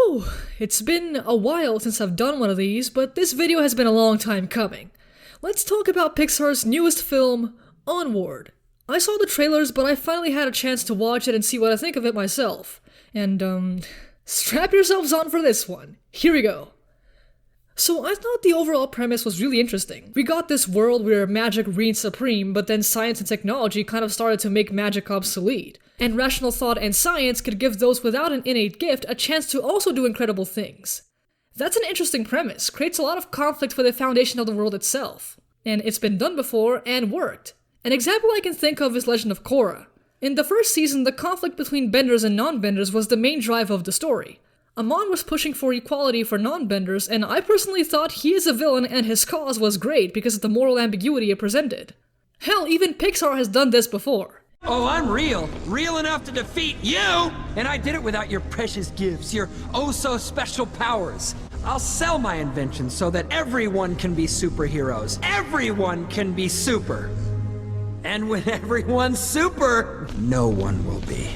Whew, it's been a while since I've done one of these, but this video has been a long time coming. Let's talk about Pixar's newest film, Onward. I saw the trailers, but I finally had a chance to watch it and see what I think of it myself. And, strap yourselves on for this one. Here we go. So I thought the overall premise was really interesting. We got this world where magic reigns supreme, but then science and technology kind of started to make magic obsolete. And rational thought and science could give those without an innate gift a chance to also do incredible things. That's an interesting premise, creates a lot of conflict for the foundation of the world itself. And it's been done before and worked. An example I can think of is Legend of Korra. In the first season, the conflict between benders and non-benders was the main drive of the story. Amon was pushing for equality for non-benders, and I personally thought he is a villain and his cause was great because of the moral ambiguity it presented. Hell, even Pixar has done this before. Oh, I'm real. Real enough to defeat you! And I did it without your precious gifts, your oh-so-special powers. I'll sell my inventions so that everyone can be superheroes. Everyone can be super. And when everyone's super, no one will be.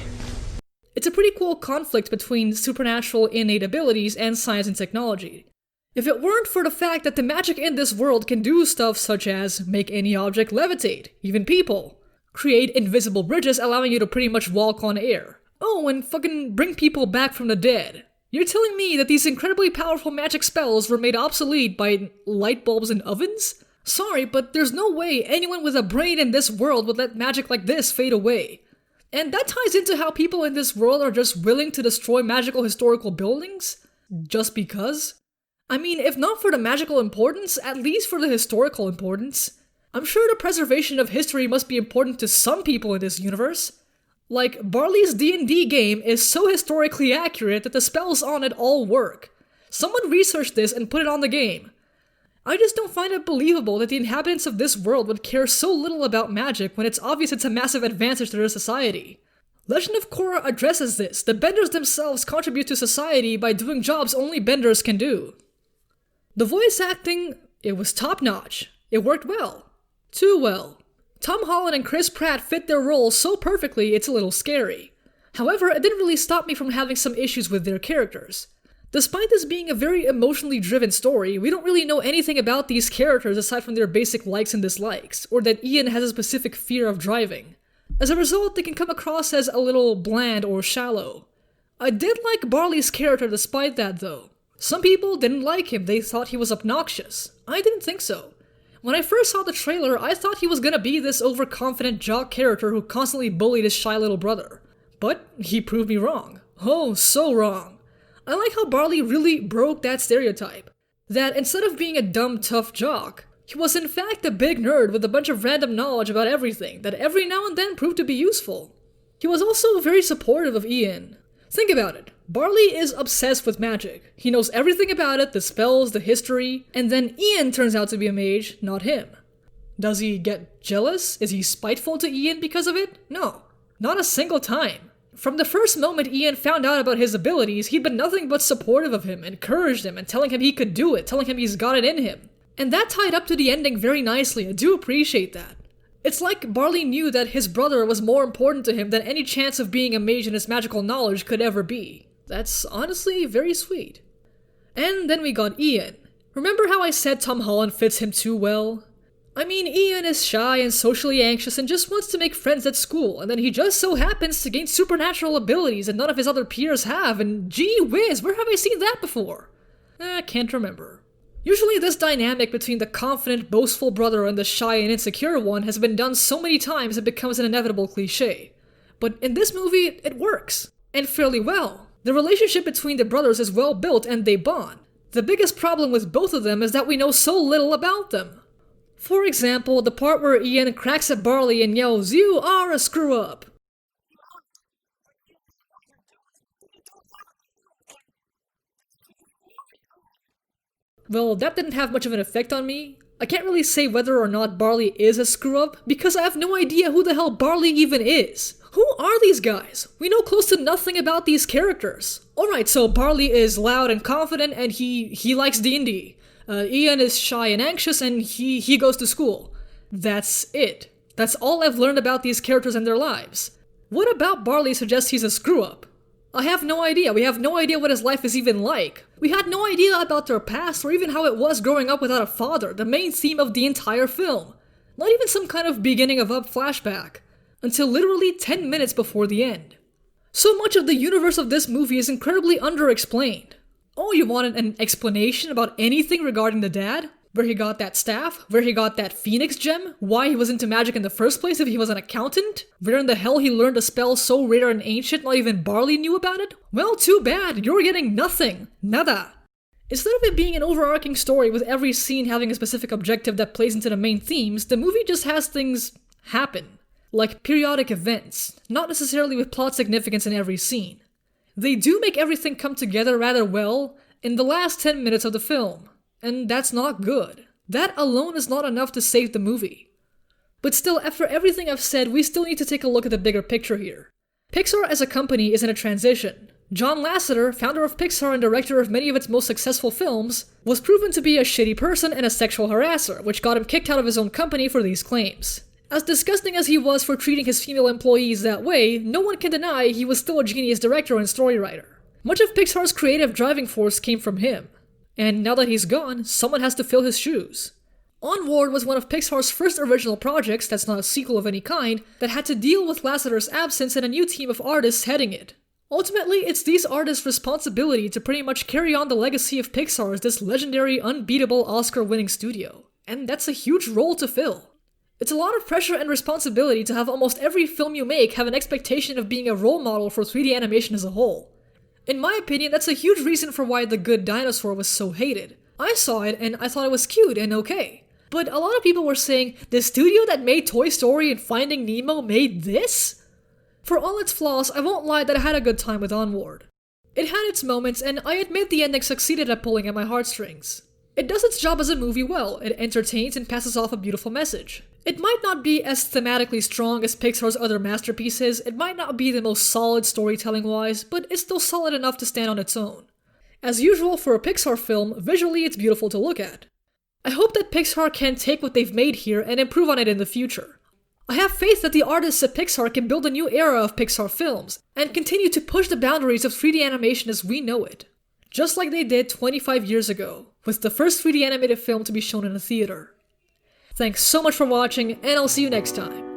It's a pretty cool conflict between supernatural innate abilities and science and technology. If it weren't for the fact that the magic in this world can do stuff such as make any object levitate, even people, create invisible bridges allowing you to pretty much walk on air, oh, and fucking bring people back from the dead. You're telling me that these incredibly powerful magic spells were made obsolete by light bulbs and ovens? Sorry, but there's no way anyone with a brain in this world would let magic like this fade away. And that ties into how people in this world are just willing to destroy magical historical buildings? Just because? I mean, if not for the magical importance, at least for the historical importance. I'm sure the preservation of history must be important to some people in this universe. Like, Barley's D&D game is so historically accurate that the spells on it all work. Someone researched this and put it on the game. I just don't find it believable that the inhabitants of this world would care so little about magic when it's obvious it's a massive advantage to their society. Legend of Korra addresses this. The benders themselves contribute to society by doing jobs only benders can do. The voice acting, it was top-notch. It worked well. Too well. Tom Holland and Chris Pratt fit their roles so perfectly it's a little scary. However, it didn't really stop me from having some issues with their characters. Despite this being a very emotionally driven story, we don't really know anything about these characters aside from their basic likes and dislikes, or that Ian has a specific fear of driving. As a result, they can come across as a little bland or shallow. I did like Barley's character despite that though. Some people didn't like him, they thought he was obnoxious. I didn't think so. When I first saw the trailer, I thought he was gonna be this overconfident jock character who constantly bullied his shy little brother. But he proved me wrong. Oh, so wrong. I like how Barley really broke that stereotype. That instead of being a dumb, tough jock, he was in fact a big nerd with a bunch of random knowledge about everything that every now and then proved to be useful. He was also very supportive of Ian. Think about it. Barley is obsessed with magic. He knows everything about it, the spells, the history, and then Ian turns out to be a mage, not him. Does he get jealous? Is he spiteful to Ian because of it? No. Not a single time. From the first moment Ian found out about his abilities, he'd been nothing but supportive of him, encouraged him, and telling him he could do it, telling him he's got it in him. And that tied up to the ending very nicely. I do appreciate that. It's like Barley knew that his brother was more important to him than any chance of being a mage in his magical knowledge could ever be. That's honestly very sweet. And then we got Ian. Remember how I said Tom Holland fits him too well? I mean, Ian is shy and socially anxious and just wants to make friends at school, and then he just so happens to gain supernatural abilities that none of his other peers have, and gee whiz, where have I seen that before? Can't remember. Usually this dynamic between the confident, boastful brother and the shy and insecure one has been done so many times it becomes an inevitable cliché. But in this movie, it works. And fairly well. The relationship between the brothers is well built and they bond. The biggest problem with both of them is that we know so little about them. For example, the part where Ian cracks at Barley and yells, "You are a screw-up!" Well, that didn't have much of an effect on me. I can't really say whether or not Barley is a screw-up, because I have no idea who the hell Barley even is. Who are these guys? We know close to nothing about these characters. Alright, so Barley is loud and confident and he likes D&D. Ian is shy and anxious and he goes to school. That's it. That's all I've learned about these characters and their lives. What about Barley suggests he's a screw-up? I have no idea. We have no idea what his life is even like. We had no idea about their past or even how it was growing up without a father, the main theme of the entire film. Not even some kind of beginning of Up flashback, until literally 10 minutes before the end. So much of the universe of this movie is incredibly underexplained. Oh, you wanted an explanation about anything regarding the dad? Where he got that staff? Where he got that phoenix gem? Why he was into magic in the first place if he was an accountant? Where in the hell he learned a spell so rare and ancient not even Barley knew about it? Well, too bad, you're getting nothing. Nada. Instead of it being an overarching story with every scene having a specific objective that plays into the main themes, the movie just has things happen. Like periodic events, not necessarily with plot significance in every scene. They do make everything come together rather well in the last 10 minutes of the film. And that's not good. That alone is not enough to save the movie. But still, after everything I've said, we still need to take a look at the bigger picture here. Pixar as a company is in a transition. John Lasseter, founder of Pixar and director of many of its most successful films, was proven to be a shitty person and a sexual harasser, which got him kicked out of his own company for these claims. As disgusting as he was for treating his female employees that way, no one can deny he was still a genius director and storywriter. Much of Pixar's creative driving force came from him. And now that he's gone, someone has to fill his shoes. Onward was one of Pixar's first original projects, that's not a sequel of any kind, that had to deal with Lasseter's absence and a new team of artists heading it. Ultimately, it's these artists' responsibility to pretty much carry on the legacy of Pixar as this legendary, unbeatable Oscar-winning studio. And that's a huge role to fill. It's a lot of pressure and responsibility to have almost every film you make have an expectation of being a role model for 3D animation as a whole. In my opinion, that's a huge reason for why The Good Dinosaur was so hated. I saw it and I thought it was cute and okay. But a lot of people were saying, the studio that made Toy Story and Finding Nemo made this? For all its flaws, I won't lie that I had a good time with Onward. It had its moments, and I admit the ending succeeded at pulling at my heartstrings. It does its job as a movie well, it entertains and passes off a beautiful message. It might not be as thematically strong as Pixar's other masterpieces, it might not be the most solid storytelling-wise, but it's still solid enough to stand on its own. As usual for a Pixar film, visually it's beautiful to look at. I hope that Pixar can take what they've made here and improve on it in the future. I have faith that the artists at Pixar can build a new era of Pixar films, and continue to push the boundaries of 3D animation as we know it. Just like they did 25 years ago, with the first 3D animated film to be shown in a theater. Thanks so much for watching, and I'll see you next time.